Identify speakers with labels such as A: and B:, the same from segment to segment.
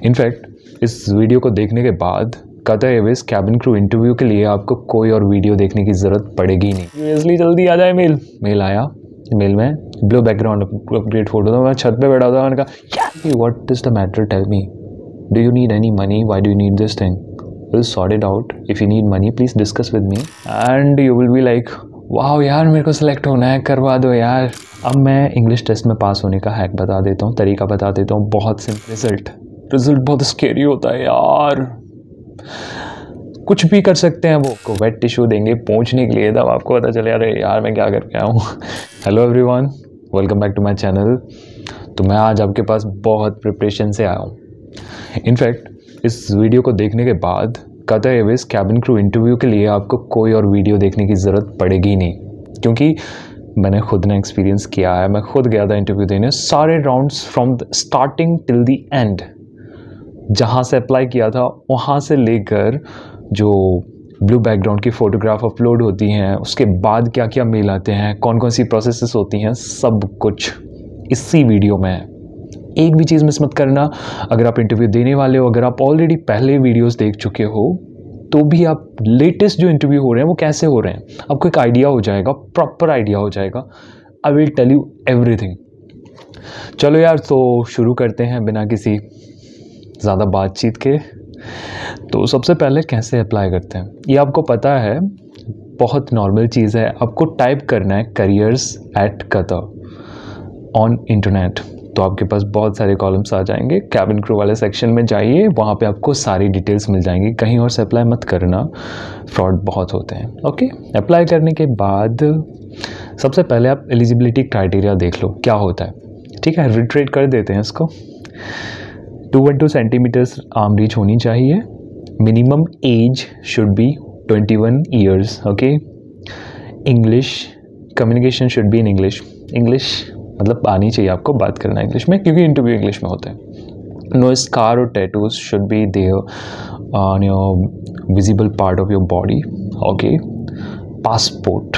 A: In fact इस video को देखने के बाद Qatar Airways cabin crew interview के लिए आपको कोई और वीडियो देखने की ज़रूरत पड़ेगी नहीं। इसलिए जल्दी आ जाए। मेल आया। मेल में ब्लू बैकग्राउंड अपग्रेड फोटो था। मैं छत पे बैठा था। मैंने कहा what is the matter, tell me, do you need any money, why do you need this thing, will sort it out, if you need money please discuss with me and you will be like वाह यार मेरे को select होना है, करवा दो यार। अब मैं इंग्लिश टेस्ट में पास होने का हैक बता देता हूँ, तरीका बता देता हूँ। बहुत सिंपल। रिजल्ट बहुत स्केरी होता है यार। कुछ भी कर सकते हैं। वो को वेट टिश्यू देंगे पहुँचने के लिए, तब आपको पता चले अरे यार मैं क्या करके आया हूँ। Hello everyone, welcome back to my channel. तो मैं आज आपके पास बहुत प्रिपरेशन से आया हूँ। इनफैक्ट इस वीडियो को देखने के बाद Qatar Airways cabin crew interview के लिए आपको कोई और वीडियो देखने की ज़रूरत पड़ेगी नहीं, क्योंकि मैंने खुद ने एक्सपीरियंस किया है। मैं खुद गया था इंटरव्यू देने, सारे rounds from the starting till the end, जहाँ से अप्लाई किया था वहाँ से लेकर जो ब्लू बैकग्राउंड की फ़ोटोग्राफ अपलोड होती हैं, उसके बाद क्या क्या मेल आते हैं, कौन कौन सी प्रोसेसेस होती हैं, सब कुछ इसी वीडियो में है। एक भी चीज़ मिस मत करना। अगर आप इंटरव्यू देने वाले हो, अगर आप ऑलरेडी पहले वीडियोस देख चुके हो, तो भी आप लेटेस्ट जो इंटरव्यू हो रहे हैं वो कैसे हो रहे हैं आपको एक आइडिया हो जाएगा, प्रॉपर आइडिया हो जाएगा। I will tell you everything. चलो यार, तो शुरू करते हैं बिना किसी ज़्यादा बातचीत के। तो सबसे पहले कैसे अप्लाई करते हैं ये आपको पता है, बहुत नॉर्मल चीज़ है। आपको टाइप करना है careers@Qatar ऑन इंटरनेट, तो आपके पास बहुत सारे कॉलम्स आ जाएंगे। कैबिन क्रू वाले सेक्शन में जाइए, वहाँ पे आपको सारी डिटेल्स मिल जाएंगी। कहीं और से अप्लाई मत करना, फ्रॉड बहुत होते हैं। ओके, अप्लाई करने के बाद सबसे पहले आप एलिजिबिलिटी क्राइटेरिया देख लो क्या होता है। ठीक है, रिट्रेट कर देते हैं इसको। 212 सेंटीमीटर्स आर्म रीच होनी चाहिए। Minimum age should be 21 years. Okay, English communication should be in English. English मतलब आनी चाहिए आपको, बात करना इंग्लिश में, क्योंकि इंटरव्यू इंग्लिश में होते हैं। नो स्कार और tattoos should be there on your visible part of your body. Okay, passport,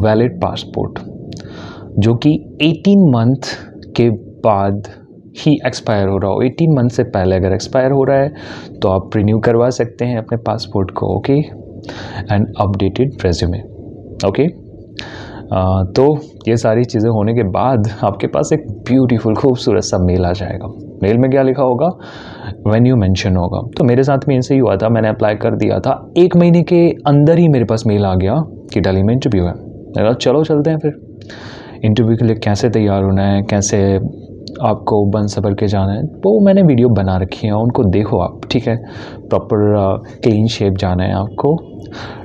A: valid passport, जो कि 18 मंथ के बाद ही एक्सपायर हो रहा हो। 18 मंथ से पहले अगर एक्सपायर हो रहा है तो आप रिन्यू करवा सकते हैं अपने पासपोर्ट को। Okay, and updated resume. Okay, तो ये सारी चीज़ें होने के बाद आपके पास एक ब्यूटीफुल खूबसूरत सा मेल आ जाएगा। मेल में क्या लिखा होगा, वेन्यू मेंशन होगा। तो मेरे साथ में ऐसे ही हुआ था, मैंने अप्लाई कर दिया था, 1 महीने के अंदर ही मेरे पास मेल आ गया कि दिल्ली में इंटरव्यू है। मैंने कहा चलो चलते हैं फिर। इंटरव्यू के लिए कैसे तैयार होना है, कैसे आपको बन सबर के जाना है, वो मैंने वीडियो बना रखी है, उनको देखो आप। ठीक है, प्रॉपर क्लीन शेप जाना है आपको।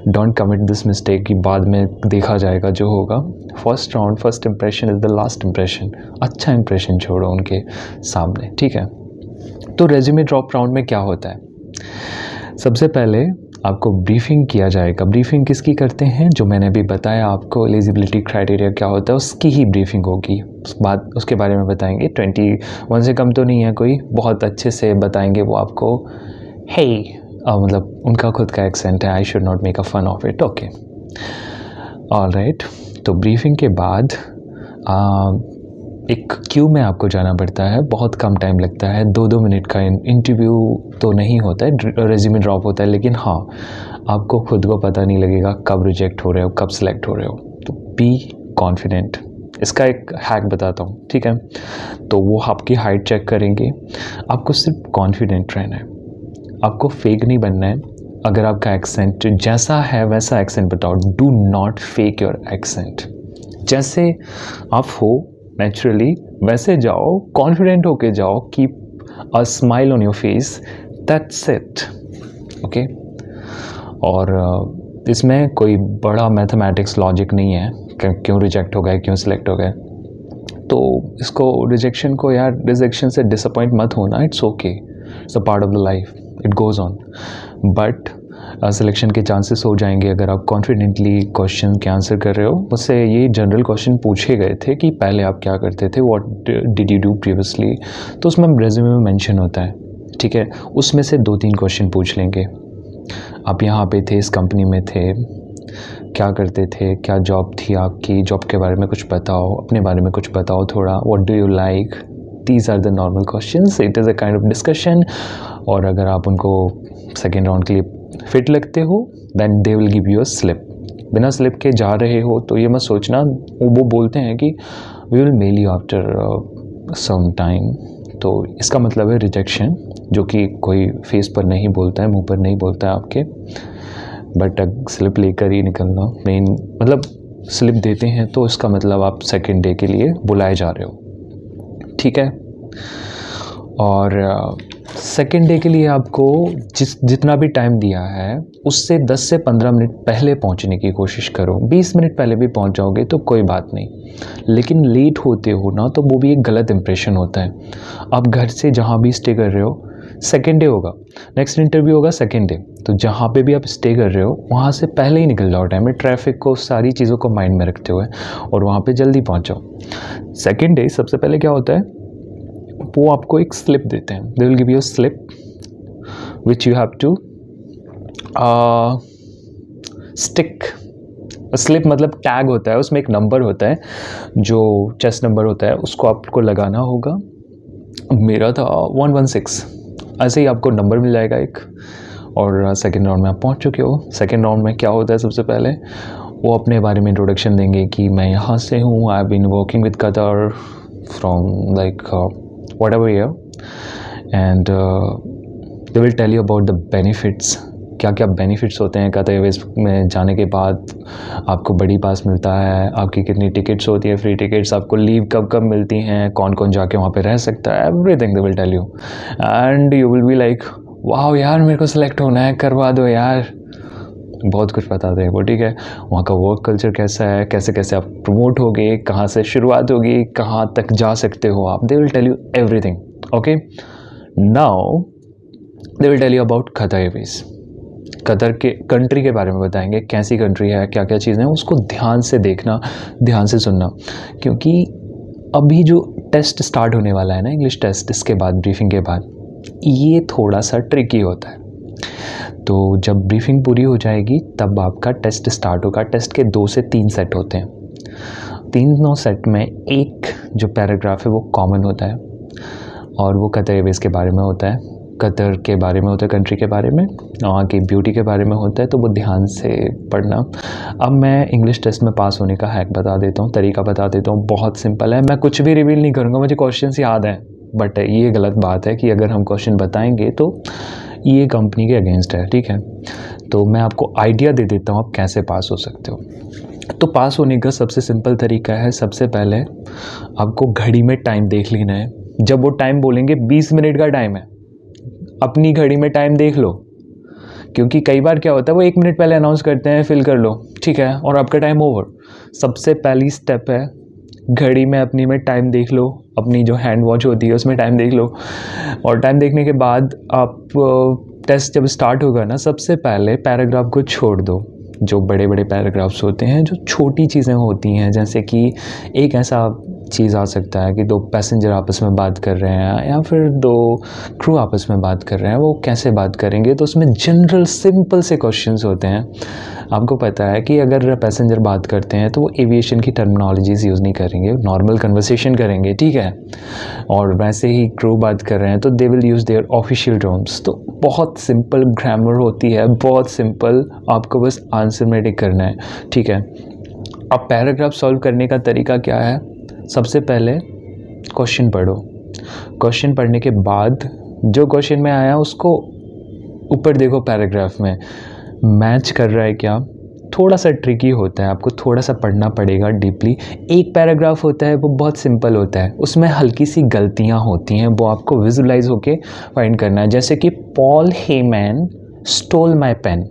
A: डोंट कमिट दिस मिस्टेक कि बाद में देखा जाएगा जो होगा। First round, first impression is the last impression. अच्छा इंप्रेशन छोड़ो उनके सामने। ठीक है, तो रेज्यूमे ड्रॉप राउंड में क्या होता है, सबसे पहले आपको ब्रीफिंग किया जाएगा। ब्रीफिंग किसकी करते हैं, जो मैंने अभी बताया आपको एलिजिबिलिटी क्राइटेरिया क्या होता है उसकी ही ब्रीफिंग होगी। उसके बारे में बताएंगे। 21 से कम तो नहीं है कोई, बहुत अच्छे से बताएंगे वो आपको। हे मतलब उनका खुद का एक्सेंट है, I should not make a fun of it. Okay, alright. तो ब्रीफिंग के बाद एक क्यू में आपको जाना पड़ता है। बहुत कम टाइम लगता है, 2-2 मिनट का इंटरव्यू तो नहीं होता है, रेज्यूमे ड्रॉप होता है। लेकिन हाँ, आपको खुद को पता नहीं लगेगा कब रिजेक्ट हो रहे हो, कब सिलेक्ट हो रहे हो। तो बी कॉन्फिडेंट। इसका एक हैक बताता हूँ। ठीक है, तो वो आपकी हाइट चेक करेंगे। आपको सिर्फ कॉन्फिडेंट रहना है, आपको फेक नहीं बनना है। अगर आपका एक्सेंट जैसा है वैसा एक्सेंट बताओ। Do not fake your accent. जैसे आप हो नेचुरली वैसे जाओ, कॉन्फिडेंट होके जाओ। Keep a smile on your face, that's it. Okay, और इसमें कोई बड़ा मैथमेटिक्स लॉजिक नहीं है क्यों रिजेक्ट हो गए, क्यों सिलेक्ट हो गए। तो इसको रिजेक्शन को यार, रिजेक्शन से डिसअपॉइंट मत होना। It's okay, it's a part of the life, it goes on. But selection के चांसेस हो जाएंगे अगर आप कॉन्फिडेंटली क्वेश्चन के आंसर कर रहे हो। मुझसे ये जनरल क्वेश्चन पूछे गए थे कि पहले आप क्या करते थे, what did you do previously, तो उसमें रेज्यूमे में मेंशन होता है। ठीक है, उसमें से 2-3 क्वेश्चन पूछ लेंगे। आप यहाँ पे थे, इस कंपनी में थे, क्या करते थे, क्या जॉब थी आपकी, जॉब के बारे में कुछ बताओ, अपने बारे में कुछ बताओ थोड़ा। What do you like, these are the normal questions, it is a kind of discussion. और अगर आप उनको सेकेंड राउंड के लिए फिट लगते हो then they will give you a slip. बिना स्लिप के जा रहे हो तो ये मत सोचना, वो बोलते हैं कि we will mail you after some time, तो इसका मतलब है रिजेक्शन, जो कि कोई फेस पर नहीं बोलता है, मुंह पर नहीं बोलता है आपके, बट स्लिप लेकर ही निकलना मेन, मतलब स्लिप देते हैं तो इसका मतलब आप सेकेंड डे के लिए बुलाए जा रहे हो, ठीक है। और सेकेंड डे के लिए आपको जितना भी टाइम दिया है उससे 10 से 15 मिनट पहले पहुंचने की कोशिश करो। 20 मिनट पहले भी पहुंच जाओगे तो कोई बात नहीं, लेकिन लेट होते हो ना तो वो भी एक गलत इंप्रेशन होता है। आप घर से जहाँ भी स्टे कर रहे हो, सेकेंड डे होगा, नेक्स्ट इंटरव्यू होगा सेकेंड डे, तो जहाँ पे भी आप स्टे कर रहे हो वहाँ से पहले ही निकल जाओ टाइम में, ट्रैफिक को, सारी चीज़ों को माइंड में रखते हुए, और वहाँ पे जल्दी पहुँच जाओ। सेकेंड डे सबसे पहले क्या होता है, वो आपको एक स्लिप देते हैं, they will give you a slip which you have to stick. Slip मतलब टैग होता है, उसमें एक नंबर होता है जो चेस्ट नंबर होता है, उसको आपको लगाना होगा। मेरा था 116, ऐसे ही आपको नंबर मिल जाएगा एक, और सेकेंड राउंड में आप पहुंच चुके हो। सेकेंड राउंड में क्या होता है, सबसे पहले वो अपने बारे में इंट्रोडक्शन देंगे कि मैं यहाँ से हूँ, I have been working with Qatar from like whatever year, and they will tell you about the benefits, क्या क्या बेनिफिट्स होते हैं कतर एयरवेज में जाने के बाद। आपको बड़ी पास मिलता है, आपकी कितनी टिकट्स होती है, फ्री टिकट्स, आपको लीव कब कब मिलती हैं, कौन कौन जाके वहाँ पे रह सकता है, everything they will tell you, and you will be like वाह यार मेरे को सिलेक्ट होना है, करवा दो यार। बहुत कुछ बताते हैं वो, ठीक है। वहाँ का वर्क कल्चर कैसा है, कैसे कैसे आप प्रमोट होगे, कहाँ से शुरुआत होगी, कहाँ तक जा सकते हो आप, they will tell you everything. Okay, now they will tell you about Qatar Airways. Qatar के कंट्री के बारे में बताएंगे, कैसी कंट्री है, क्या क्या चीज़ें हैं, उसको ध्यान से देखना, ध्यान से सुनना, क्योंकि अभी जो टेस्ट स्टार्ट होने वाला है ना, इंग्लिश टेस्ट, इसके बाद ब्रीफिंग के बाद, ये थोड़ा सा ट्रिकी होता है। तो जब ब्रीफिंग पूरी हो जाएगी तब आपका टेस्ट स्टार्ट होगा। टेस्ट के 2 से 3 सेट होते हैं, तीनों सेट में एक जो पैराग्राफ है वो कॉमन होता है, और वो कतर एयरवेज के बारे में होता है, कतर के बारे में होता है, कंट्री के बारे में, वहाँ की ब्यूटी के बारे में होता है, तो वो ध्यान से पढ़ना। अब मैं इंग्लिश टेस्ट में पास होने का हैक बता देता हूँ, तरीका बता देता हूँ, बहुत सिंपल है। मैं कुछ भी रिवील नहीं करूँगा, मुझे क्वेश्चंस याद हैं, बट ये गलत बात है कि अगर हम क्वेश्चन बताएंगे तो ये कंपनी के अगेंस्ट है, ठीक है। तो मैं आपको आइडिया दे देता हूँ आप कैसे पास हो सकते हो। तो पास होने का सबसे सिंपल तरीका है, सबसे पहले आपको घड़ी में टाइम देख लेना है। जब वो टाइम बोलेंगे 20 मिनट का टाइम है, अपनी घड़ी में टाइम देख लो, क्योंकि कई बार क्या होता है वो 1 मिनट पहले अनाउंस करते हैं, फिल कर लो, ठीक है, और आपका टाइम ओवर। सबसे पहली स्टेप है घड़ी में अपनी में टाइम देख लो, अपनी जो हैंड वॉच होती है उसमें टाइम देख लो, और टाइम देखने के बाद आप टेस्ट जब स्टार्ट होगा ना, सबसे पहले पैराग्राफ को छोड़ दो। जो बड़े बड़े पैराग्राफ्स होते हैं, जो छोटी चीज़ें होती हैं, जैसे कि एक ऐसा चीज़ आ सकता है कि 2 पैसेंजर आपस में बात कर रहे हैं, या फिर 2 क्रू आपस में बात कर रहे हैं, वो कैसे बात करेंगे, तो उसमें जनरल सिंपल से क्वेश्चंस होते हैं। आपको पता है कि अगर पैसेंजर बात करते हैं तो वो एविएशन की टर्मिनोलॉजीज यूज़ नहीं करेंगे, नॉर्मल कन्वर्सेशन करेंगे, ठीक है। और वैसे ही क्रू बात कर रहे हैं तो they will use their official terms. तो बहुत सिंपल ग्रामर होती है, बहुत सिंपल, आपको बस आंसर में टिक करना है, ठीक है। अब पैराग्राफ सॉल्व करने का तरीका क्या है, सबसे पहले क्वेश्चन पढ़ो, क्वेश्चन पढ़ने के बाद जो क्वेश्चन में आया उसको ऊपर देखो, पैराग्राफ में मैच कर रहा है क्या। थोड़ा सा ट्रिकी होता है, आपको थोड़ा सा पढ़ना पड़ेगा डीपली। एक पैराग्राफ होता है वो बहुत सिंपल होता है, उसमें हल्की सी गलतियां होती हैं, वो आपको विजुलाइज होके फाइंड करना है। जैसे कि Paul Hayman stole my pen.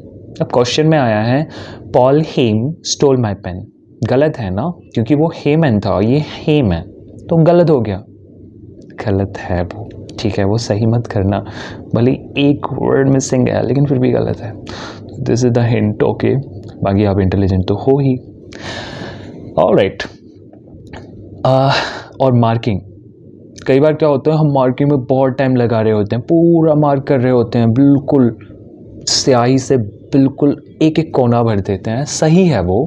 A: अब क्वेश्चन में आया है Paul Hem stole my pen, गलत है ना, क्योंकि वो हेमैन था, ये हेम है, तो गलत हो गया, गलत है वो, ठीक है, वो सही मत करना, भले एक वर्ड मिसिंग है लेकिन फिर भी गलत है। This is the hint, okay. बाकी आप इंटेलिजेंट तो हो ही, ऑलराइट। और मार्किंग, कई बार क्या होता है हम मार्किंग में बहुत टाइम लगा रहे होते हैं, पूरा मार्क कर रहे होते हैं, बिल्कुल स्याही से बिल्कुल एक एक कोना भर देते हैं, सही है वो।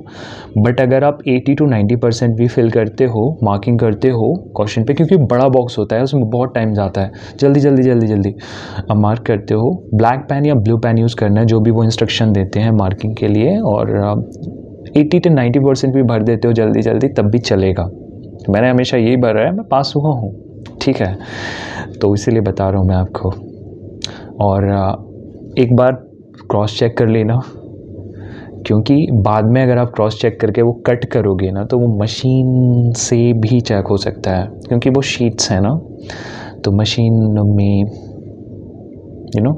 A: बट अगर आप 80 to 90% भी फिल करते हो, मार्किंग करते हो क्वेश्चन पे, क्योंकि बड़ा बॉक्स होता है उसमें बहुत टाइम जाता है, जल्दी जल्दी जल्दी जल्दी आप मार्क करते हो, ब्लैक पेन या ब्लू पेन यूज़ करना है जो भी वो इंस्ट्रक्शन देते हैं मार्किंग के लिए, और 80 to 90% भी भर देते हो जल्दी जल्दी तब भी चलेगा। मैंने हमेशा यही भरा है, मैं पास हुआ हूँ, ठीक है, तो इसीलिए बता रहा हूँ मैं आपको। और एक बार क्रॉस चेक कर लेना, क्योंकि बाद में अगर आप क्रॉस चेक करके वो कट करोगे ना तो वो मशीन से भी चेक हो सकता है, क्योंकि वो शीट्स है ना, तो मशीन में you know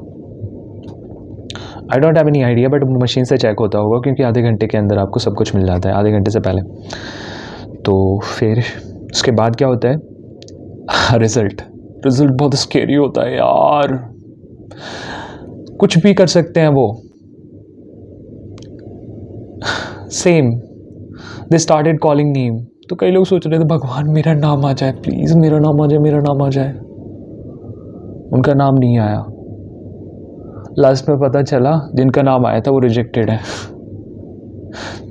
A: I don't have any idea, but machine से चेक होता होगा, क्योंकि आधे घंटे के अंदर आपको सब कुछ मिल जाता है, आधे घंटे से पहले। तो फिर उसके बाद क्या होता है, रिज़ल्ट बहुत स्केरी होता है यार, कुछ भी कर सकते हैं वो। Same they started calling name, तो कई लोग सोच रहे थे भगवान मेरा नाम आ जाए, प्लीज़ मेरा नाम आ जाए, मेरा नाम आ जाए। उनका नाम नहीं आया, लास्ट में पता चला जिनका नाम आया था वो रिजेक्टेड है।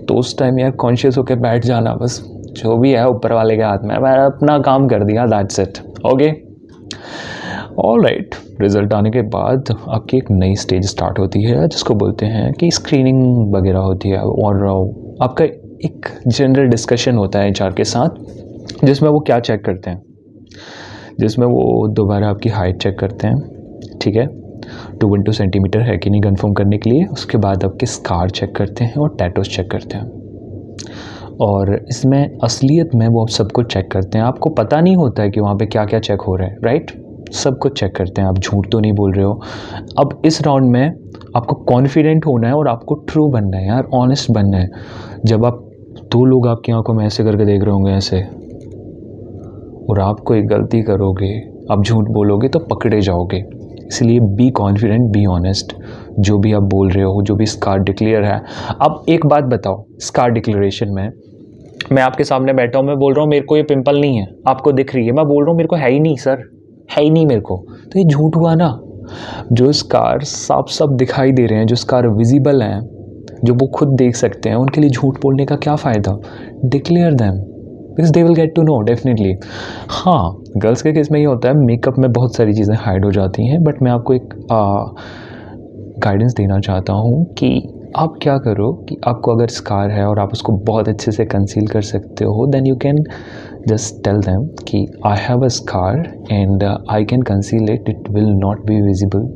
A: तो उस टाइम यार कॉन्शियस होकर बैठ जाना, बस जो भी है ऊपर वाले के हाथ में, मैंने अपना काम कर दिया, that's it, okay alright. Result आने के बाद आपकी एक नई स्टेज स्टार्ट होती है जिसको बोलते हैं कि स्क्रीनिंग वगैरह होती है, और आपका एक जनरल डिस्कशन होता है एचआर के साथ, जिसमें वो क्या चेक करते हैं, जिसमें वो दोबारा आपकी हाइट चेक करते हैं, ठीक है, 212 सेंटीमीटर है कि नहीं कंफर्म करने के लिए। उसके बाद आपके स्कार चेक करते हैं और टैटूज चेक करते हैं, और इसमें असलियत में वो आप सब कुछ चेक करते हैं, आपको पता नहीं होता है कि वहाँ पे क्या क्या चेक हो रहा है, राइट, सब कुछ चेक करते हैं, आप झूठ तो नहीं बोल रहे हो। अब इस राउंड में आपको कॉन्फिडेंट होना है और आपको ट्रू बनना है यार, ऑनेस्ट बनना है। जब आप दो लोग आपकी आंखों में ऐसे करके देख रहे होंगे ऐसे, और आप कोई गलती करोगे, आप झूठ बोलोगे तो पकड़े जाओगे, इसलिए बी कॉन्फिडेंट, बी ऑनेस्ट, जो भी आप बोल रहे हो, जो भी स्कार डिक्लेयर है। अब एक बात बताओ, स्कार डिक्लेरेशन में मैं आपके सामने बैठा हूँ, मैं बोल रहा हूँ मेरे को ये पिंपल नहीं है, आपको दिख रही है, मैं बोल रहा हूँ मेरे को है ही नहीं सर, है ही नहीं मेरे को, तो ये झूठ हुआ ना। जो स्कार साफ साफ दिखाई दे रहे हैं, जो स्कार विजिबल हैं, जो वो खुद देख सकते हैं, उनके लिए झूठ बोलने का क्या फ़ायदा। Declare them because they will get to know definitely. हाँ, गर्ल्स के केस में ये होता है, मेकअप में बहुत सारी चीज़ें हाइड हो जाती हैं, बट मैं आपको एक गाइडेंस देना चाहता हूँ कि आप क्या करो कि आपको अगर स्कार है और आप उसको बहुत अच्छे से कंसील कर सकते हो, then you can just tell them कि I have a scar and I can conceal it, it will not be visible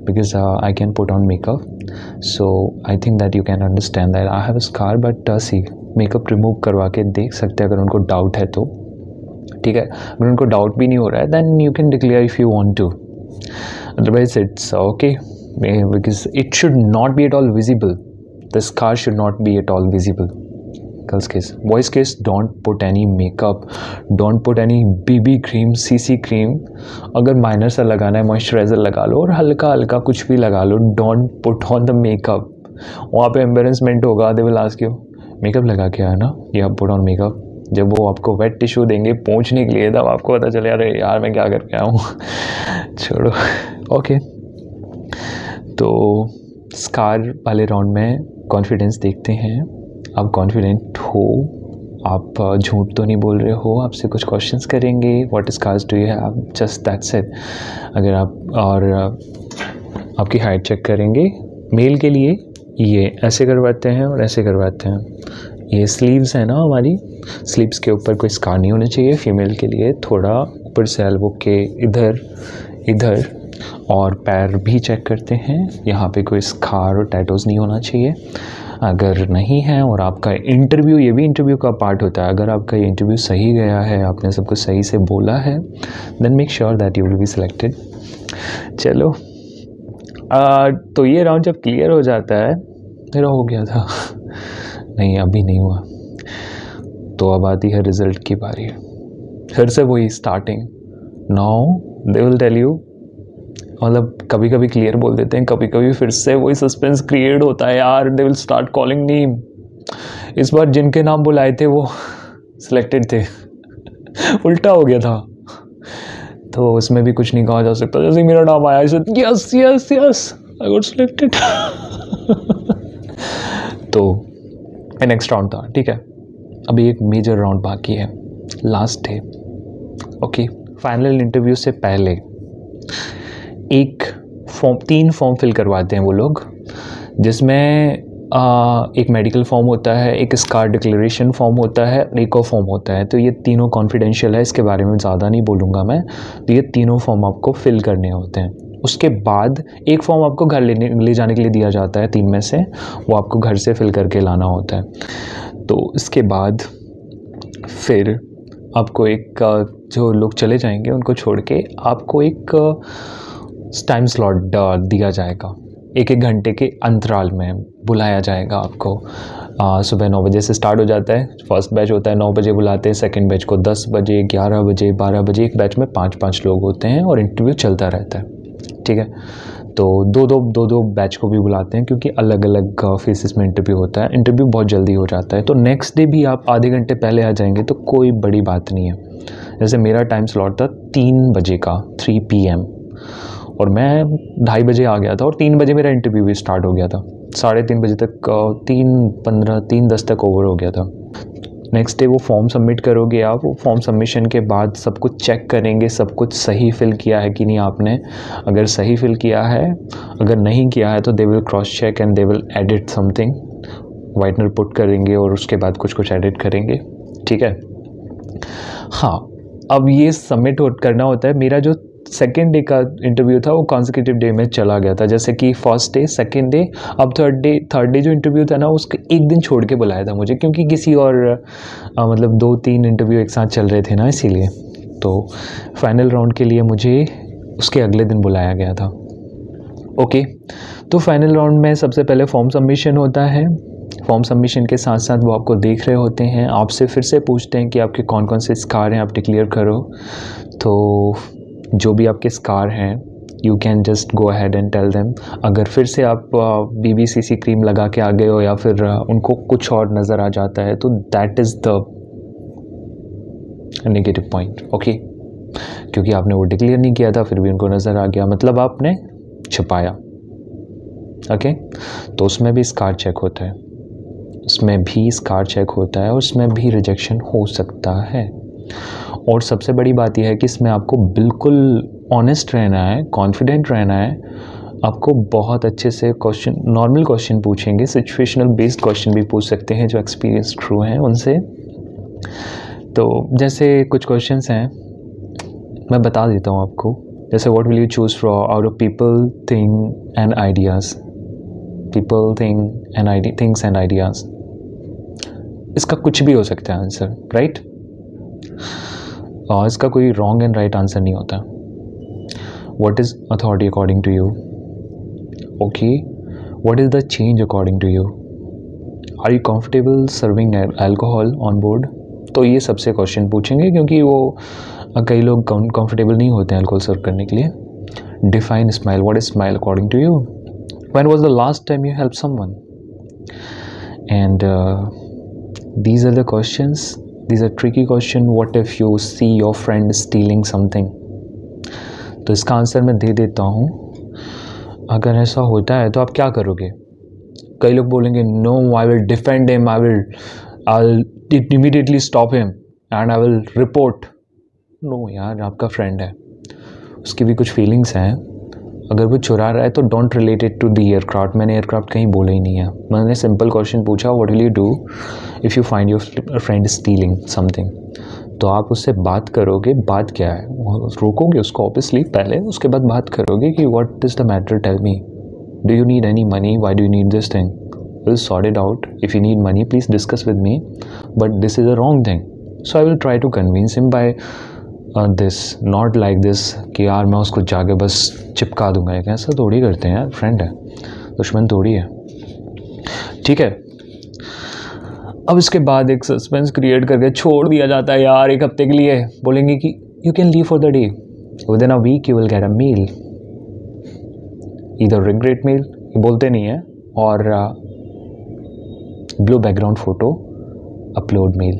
A: because I can put on makeup, so I think that you can understand that I have a scar, but see makeup remove करवा के देख सकते हैं अगर उनको doubt है तो, ठीक है। अगर उनको डाउट भी नहीं हो रहा है then you can declare if you want to, otherwise it's okay because it should not be at all visible, the scar should not be at all visible. Girls case, boys case, don't put any makeup, don't put any BB cream, CC cream. अगर minor सा लगाना है moisturiser लगा लो और हल्का हल्का कुछ भी लगा लो, don't put on the makeup. वहाँ पे एम्बेरसमेंट होगा, they will ask you makeup लगा के आया ना, you have put on makeup. जब वो आपको वेट टिश्यू देंगे पोंछने के लिए, तब आपको पता चले अरे यार मैं क्या करके आया हूँ। छोड़ो, ओके। तो स्कार वाले राउंड में कॉन्फिडेंस देखते हैं, आप कॉन्फिडेंट हो, आप झूठ तो नहीं बोल रहे हो, आपसे कुछ क्वेश्चंस करेंगे, what scars do you have, just that's it. अगर आप और आपकी हाइट चेक करेंगे, मेल के लिए ये ऐसे करवाते हैं और ऐसे करवाते हैं, ये स्लीव्स है ना हमारी, स्लीव्स के ऊपर कोई स्कार नहीं होना चाहिए। फीमेल के लिए थोड़ा ऊपर से एल्बो के इधर इधर, और पैर भी चेक करते हैं, यहाँ पे कोई स्कार और टैटूज नहीं होना चाहिए। अगर नहीं है और आपका इंटरव्यू, ये भी इंटरव्यू का पार्ट होता है, अगर आपका इंटरव्यू सही गया है, आपने सब कुछ सही से बोला है, then make sure that you will be selected. चलो तो ये राउंड जब क्लियर हो जाता है, मेरा हो गया था नहीं अभी नहीं हुआ, तो अब आती है रिज़ल्ट की बारी। फिर से वही starting, now they will tell you, मतलब कभी कभी क्लियर बोल देते हैं, कभी कभी फिर से वही सस्पेंस क्रिएट होता है यार, they will start calling name. इस बार जिनके नाम बुलाए थे वो सिलेक्टेड थे उल्टा हो गया था, तो उसमें भी कुछ नहीं कहा जा सकता। जैसे मेरा नाम आया, yes yes yes I got selected तो नेक्स्ट राउंड था, ठीक है। अभी एक मेजर राउंड बाकी है, last day. Okay, final interview से पहले एक फॉर्म, 3 फॉर्म फिल करवाते हैं वो लोग, जिसमें एक मेडिकल फॉर्म होता है, एक स्कार डिक्लेरेशन फॉर्म होता है, एक और फॉर्म होता है। तो ये तीनों कॉन्फिडेंशियल है, इसके बारे में ज़्यादा नहीं बोलूँगा मैं। तो ये तीनों फॉर्म आपको फिल करने होते हैं। उसके बाद एक फॉर्म आपको घर ले जाने के लिए दिया जाता है, 3 में से, वो आपको घर से फिल करके लाना होता है। तो इसके बाद फिर आपको एक जो लोग चले जाएंगे उनको छोड़ के आपको एक टाइम स्लॉट दिया जाएगा, 1-1 घंटे के अंतराल में बुलाया जाएगा आपको। सुबह 9 बजे से स्टार्ट हो जाता है, फर्स्ट बैच होता है 9 बजे बुलाते हैं, सेकंड बैच को 10 बजे, 11 बजे, 12 बजे, एक बैच में 5-5 लोग होते हैं और इंटरव्यू चलता रहता है, ठीक है। तो दो बैच को भी बुलाते हैं, क्योंकि अलग अलग फेसेस में इंटरव्यू होता है। इंटरव्यू बहुत जल्दी हो जाता है, तो नेक्स्ट डे भी आप आधे घंटे पहले आ जाएंगे तो कोई बड़ी बात नहीं है। जैसे मेरा टाइम स्लॉट था 3 बजे का, 3 PM, और मैं 2:30 बजे आ गया था और 3 बजे मेरा इंटरव्यू भी स्टार्ट हो गया था। 3:30 बजे तक 3:15, 3:10 तक ओवर हो गया था। नेक्स्ट डे वो फॉर्म सबमिट करोगे आप, वो फॉर्म सबमिशन के बाद सब कुछ चेक करेंगे, सब कुछ सही फिल किया है कि नहीं आपने। अगर सही फिल किया है, अगर नहीं किया है तो they will cross check and they will edit something, whitener put करेंगे और उसके बाद कुछ एडिट करेंगे, ठीक है। हाँ, अब ये सबमिट करना होता है। मेरा जो सेकेंड डे का इंटरव्यू था वो कॉन्सिक्यूटिव डे में चला गया था, जैसे कि फर्स्ट डे, सेकेंड डे, अब थर्ड डे जो इंटरव्यू था ना उसके एक दिन छोड़ के बुलाया था मुझे, क्योंकि किसी और मतलब 2-3 इंटरव्यू एक साथ चल रहे थे ना, इसीलिए। तो फाइनल राउंड के लिए मुझे उसके अगले दिन बुलाया गया था। ओके, तो फाइनल राउंड में सबसे पहले फॉर्म सबमिशन होता है। फॉर्म सबमिशन के साथ साथ वो आपको देख रहे होते हैं, आपसे फिर से पूछते हैं कि आपके कौन कौन से स्कार हैं, आप डिक्लेयर करो। तो जो भी आपके स्कार हैं, you can just go ahead and tell them. अगर फिर से आप BBCC क्रीम लगा के आ गए हो या फिर उनको कुछ और नज़र आ जाता है, तो that is the negative point, okay. क्योंकि आपने वो डिक्लेयर नहीं किया था, फिर भी उनको नज़र आ गया, मतलब आपने छुपाया, ओके। तो उसमें भी स्कार चेक होता है, उसमें भी स्कार चेक होता है, और उसमें भी रिजेक्शन हो सकता है। और सबसे बड़ी बात यह है कि इसमें आपको बिल्कुल ऑनेस्ट रहना है, कॉन्फिडेंट रहना है। आपको बहुत अच्छे से क्वेश्चन, नॉर्मल क्वेश्चन पूछेंगे, सिचुएशनल बेस्ड क्वेश्चन भी पूछ सकते हैं जो एक्सपीरियंस ट्रू हैं उनसे। तो जैसे कुछ क्वेश्चंस हैं, मैं बता देता हूँ आपको। जैसे what will you choose from out of people, thing and ideas. People, things and ideas, इसका कुछ भी हो सकता है आंसर, राइट। इसका कोई रॉन्ग एंड राइट आंसर नहीं होता। What is authority according to you, okay. What is the change according to you, are you comfortable serving alcohol on board. तो ये सबसे क्वेश्चन पूछेंगे, क्योंकि वो कई लोग कंफर्टेबल नहीं होते हैं अल्कोहल सर्व करने के लिए। Define smile, what is smile according to you. When was the last time you help someone. And these are the questions, these are tricky question. What if you see your friend stealing something? तो इसका answer मैं दे देता हूँ। अगर ऐसा होता है तो आप क्या करोगे। कई लोग बोलेंगे no, I will defend him, I will immediately stop him and I will report. No यार, आपका फ्रेंड है, उसकी भी कुछ फीलिंग्स हैं। अगर वो चुरा रहा है तो don't relate it to the aircraft. मैंने एयरक्राफ्ट कहीं बोला ही नहीं है। मैंने सिंपल क्वेश्चन पूछा, what will you do if you find your friend stealing something. तो आप उससे बात करोगे, बात क्या है, रोकोगे उसको ऑब्वियसली पहले, उसके बाद बात करोगे कि what is the matter, tell me, do you need any money, why do you need this thing, will sort it out. If you need money please discuss with me, but this is a wrong thing. So I will try to convince him by this, not like this कि यार मैं उसको जाके बस चिपका दूंगा। एक ऐसा थोड़ी करते हैं यार, फ्रेंड है, दुश्मन थोड़ी है, ठीक है। अब इसके बाद एक सस्पेंस क्रिएट करके छोड़ दिया जाता है यार 1 हफ्ते के लिए। बोलेंगे कि you can leave for the day, within a week you will get a mail, इधर रिग्रेट मेल, बोलते नहीं है, और blue background photo upload mail.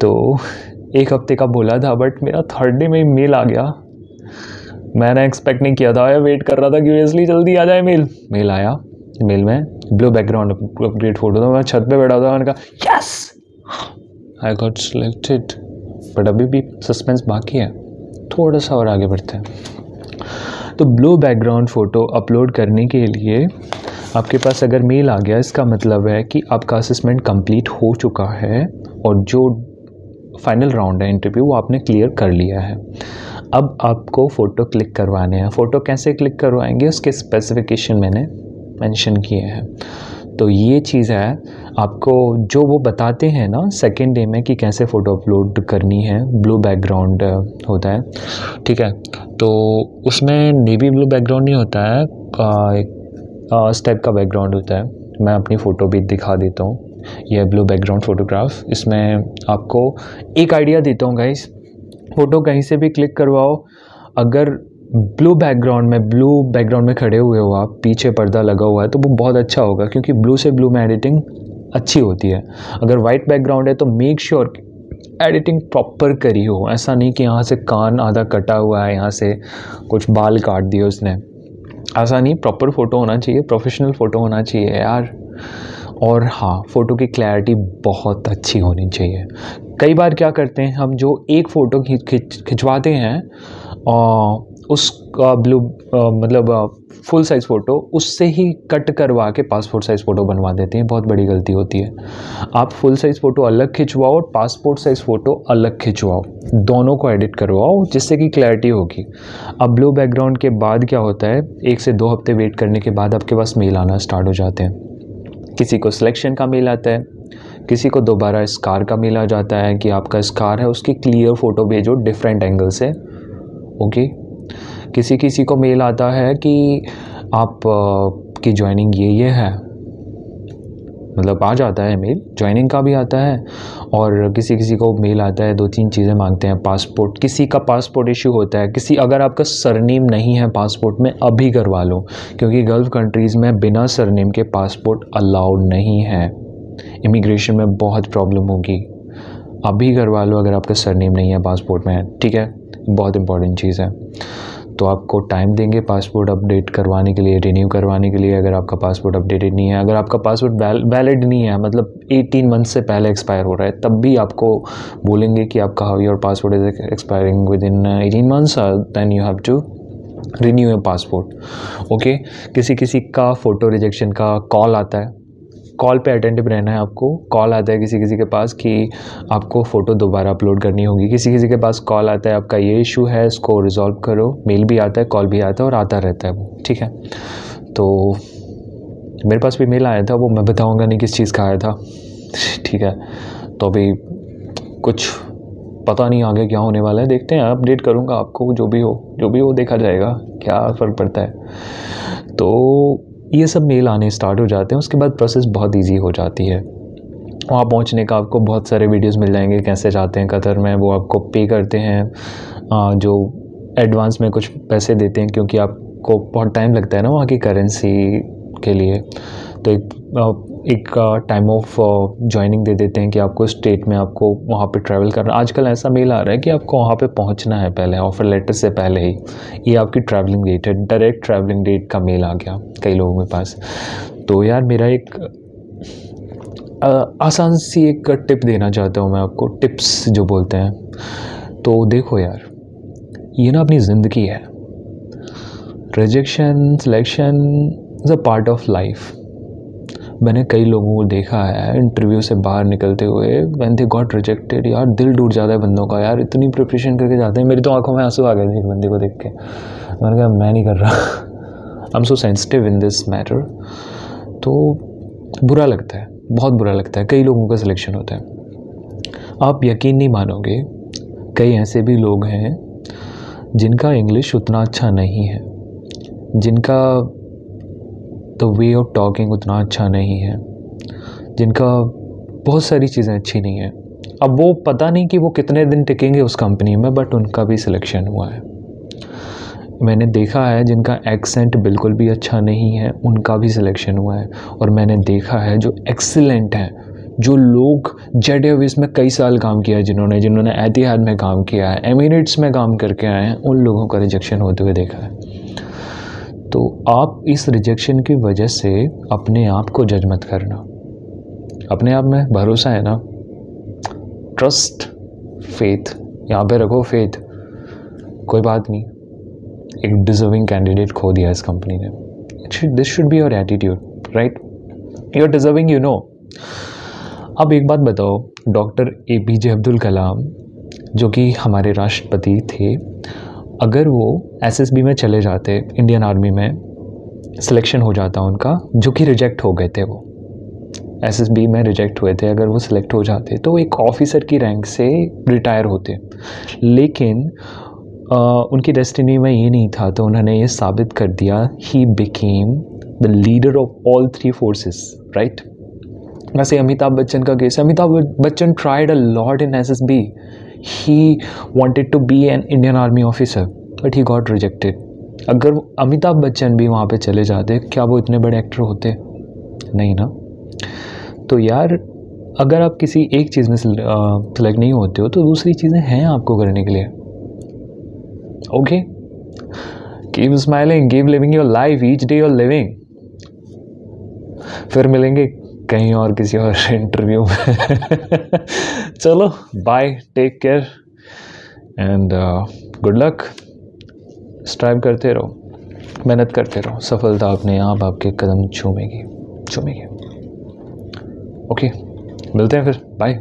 A: तो 1 हफ्ते का बोला था, बट मेरा 3rd डे में मेल आ गया मैंने एक्सपेक्ट नहीं किया था, वेट कर रहा था क्यूरियसली जल्दी आ जाए मेल आया। मेल में ब्लू बैकग्राउंड अपडेट फोटो था। मैं छत पे बैठा था, मैंने कहा yes I got selected. But अभी भी सस्पेंस बाकी है, थोड़ा सा और आगे बढ़ते हैं। तो ब्लू बैकग्राउंड फ़ोटो अपलोड करने के लिए आपके पास अगर मेल आ गया, इसका मतलब है कि आपका असेसमेंट कंप्लीट हो चुका है और जो फाइनल राउंड है इंटरव्यू वो आपने क्लियर कर लिया है। अब आपको फ़ोटो क्लिक करवाने हैं। फ़ोटो कैसे क्लिक करवाएंगे उसके स्पेसिफिकेशन मैंने मेंशन किए हैं। तो ये चीज़ है आपको जो वो बताते हैं ना सेकेंड डे में कि कैसे फ़ोटो अपलोड करनी है। ब्लू बैकग्राउंड होता है, ठीक है। तो उसमें नेवी ब्लू बैकग्राउंड नहीं होता है, एक इस टाइप का बैकग्राउंड होता है। मैं अपनी फ़ोटो भी दिखा देता हूँ, यह ब्लू बैकग्राउंड फ़ोटोग्राफ। इसमें आपको एक आइडिया देता हूँ गाइस, फ़ोटो कहीं से भी क्लिक करवाओ, अगर ब्लू बैकग्राउंड में खड़े हुए हो आप, पीछे पर्दा लगा हुआ है, तो वो बहुत अच्छा होगा क्योंकि ब्लू से ब्लू में एडिटिंग अच्छी होती है। अगर वाइट बैकग्राउंड है तो मेक श्योर एडिटिंग प्रॉपर करी हो। ऐसा नहीं कि यहाँ से कान आधा कटा हुआ है, यहाँ से कुछ बाल काट दिए उसने, ऐसा नहीं। प्रॉपर फ़ोटो होना चाहिए, प्रोफेशनल फ़ोटो होना चाहिए यार। और हाँ, फ़ोटो की क्लैरिटी बहुत अच्छी होनी चाहिए। कई बार क्या करते हैं हम, जो एक फ़ोटो खिंचवाते हैं उसका ब्लू मतलब फुल साइज़ फ़ोटो उससे ही कट करवा के पासपोर्ट साइज़ फ़ोटो बनवा देते हैं। बहुत बड़ी गलती होती है। आप फुल साइज़ फ़ोटो अलग खिंचवाओ और पासपोर्ट साइज़ फ़ोटो अलग खिंचवाओ, दोनों को एडिट करवाओ जिससे कि क्लैरिटी होगी। अब ब्लू बैकग्राउंड के बाद क्या होता है, 1 से 2 हफ्ते वेट करने के बाद आपके पास मेल आना स्टार्ट हो जाते हैं। किसी को सिलेक्शन का मेल आता है, किसी को दोबारा स्कार का मेल आ जाता है कि आपका स्कार है उसकी क्लियर फ़ोटो भेजो डिफरेंट एंगल से, ओके। किसी को मेल आता है कि आप की ज्वाइनिंग ये है, मतलब आ जाता है मेल, ज्वाइनिंग का भी आता है। और किसी को मेल आता है 2-3 चीज़ें मांगते हैं, पासपोर्ट, किसी का पासपोर्ट इशू होता है, अगर आपका सरनेम नहीं है पासपोर्ट में अभी करवा लो, क्योंकि गल्फ़ कंट्रीज़ में बिना सरनेम के पासपोर्ट अलाउड नहीं है। इमिग्रेशन में बहुत प्रॉब्लम होगी, अभी करवा लो अगर आपका सरनेम नहीं है पासपोर्ट में, ठीक है। बहुत इंपॉर्टेंट चीज़ है। तो आपको टाइम देंगे पासपोर्ट अपडेट करवाने के लिए, रिन्यू करवाने के लिए। अगर आपका पासपोर्ट अपडेटेड नहीं है, अगर आपका पासपोर्ट वैलिड नहीं है, मतलब 18 मंथ से पहले एक्सपायर हो रहा है, तब भी आपको बोलेंगे कि आपका your passport is expiring within 18 months, then you have to renew your passport, okay. किसी का फ़ोटो रिजेक्शन का कॉल आता है, कॉल पे अटेंटिव रहना है आपको। कॉल आता है किसी के पास कि आपको फ़ोटो दोबारा अपलोड करनी होगी, किसी के पास कॉल आता है आपका ये इशू है, इसको रिजॉल्व करो। मेल भी आता है, कॉल भी आता है और आता रहता है वो, ठीक है। तो मेरे पास भी मेल आया था, वो मैं बताऊंगा नहीं किस चीज़ का आया था, ठीक है। तो अभी कुछ पता नहीं आगे क्या होने वाला है, देखते हैं, अपडेट करूँगा आपको। जो भी हो देखा जाएगा, क्या फ़र्क पड़ता है। तो ये सब मेल आने स्टार्ट हो जाते हैं। उसके बाद प्रोसेस बहुत इजी हो जाती है। वहाँ पहुँचने का आपको बहुत सारे वीडियोस मिल जाएंगे, कैसे जाते हैं कतर में। वो आपको पे करते हैं, जो एडवांस में कुछ पैसे देते हैं, क्योंकि आपको बहुत टाइम लगता है ना वहाँ की करेंसी के लिए। तो एक टाइम ऑफ ज्वाइनिंग दे देते हैं कि आपको स्टेट में आपको वहाँ पे ट्रैवल करना। आजकल ऐसा मेल आ रहा है कि आपको वहाँ पे पहुँचना है पहले, ऑफ़र लेटर से पहले ही। ये आपकी ट्रैवलिंग डेट है, डायरेक्ट ट्रैवलिंग डेट का मेल आ गया कई लोगों के पास। तो यार मेरा एक आसान सी एक टिप देना चाहता हूँ मैं आपको, टिप्स जो बोलते हैं। तो देखो यार, ये ना अपनी ज़िंदगी है। Rejection, selection is a part of life. मैंने कई लोगों को देखा है इंटरव्यू से बाहर निकलते हुए, व्हेन दे गॉट रिजेक्टेड, यार दिल टूट जाता है बंदों का। यार इतनी प्रिपरेशन करके जाते हैं, मेरी तो आंखों में आंसू आ गए थे एक बंदे को देख के। मैंने कहा मैं नहीं कर रहा, I am so sensitive in this matter. तो बुरा लगता है, बहुत बुरा लगता है। कई लोगों का सिलेक्शन होता है, आप यकीन नहीं मानोगे, कई ऐसे भी लोग हैं जिनका इंग्लिश उतना अच्छा नहीं है, जिनका तो वे ऑफ टॉकिंग उतना अच्छा नहीं है, जिनका बहुत सारी चीज़ें अच्छी नहीं है। अब वो पता नहीं कि वो कितने दिन टिकेंगे उस कंपनी में, बट उनका भी सिलेक्शन हुआ है। मैंने देखा है जिनका एक्सेंट बिल्कुल भी अच्छा नहीं है, उनका भी सिलेक्शन हुआ है। और मैंने देखा है जो एक्सीलेंट हैं, जो लोग जेट एयरवेज में कई साल काम किया है, जिन्होंने एतिहाद में काम किया है, एमिरेट्स में काम करके आए हैं, उन लोगों का रिजेक्शन होते हुए देखा है। तो आप इस रिजेक्शन की वजह से अपने आप को जज मत करना। अपने आप में भरोसा है ना, ट्रस्ट, फेथ, यहाँ पे रखो फेथ। कोई बात नहीं, एक डिजर्विंग कैंडिडेट खो दिया इस कंपनी ने। This should be your attitude, right? You are deserving, you know. अब एक बात बताओ, डॉक्टर APJ अब्दुल कलाम जो कि हमारे राष्ट्रपति थे, अगर वो SSB में चले जाते, इंडियन आर्मी में सिलेक्शन हो जाता उनका, जो कि रिजेक्ट हो गए थे, वो SSB में रिजेक्ट हुए थे, अगर वो सिलेक्ट हो जाते तो एक ऑफिसर की रैंक से रिटायर होते। लेकिन उनकी डेस्टिनी में ये नहीं था, तो उन्होंने ये साबित कर दिया, he became the leader of all 3 forces, right? वैसे अमिताभ बच्चन का केस है। Amitabh Bachchan tried a lot in SSB, he wanted to be an Indian army officer but he got rejected. अगर अमिताभ बच्चन भी वहाँ पे चले जाते, क्या वो इतने बड़े एक्टर होते? नहीं ना। तो यार, अगर आप किसी एक चीज़ में सेलेक्ट नहीं होते हो, तो दूसरी चीज़ें हैं आपको करने के लिए। Okay, keep smiling, keep living your life, each day your living. फिर मिलेंगे कहीं और किसी और इंटरव्यू में। चलो bye, take care and good luck. Strive करते रहो, मेहनत करते रहो, सफलता अपने आप आपके कदम चूमेगी। ओके, मिलते हैं फिर, बाय।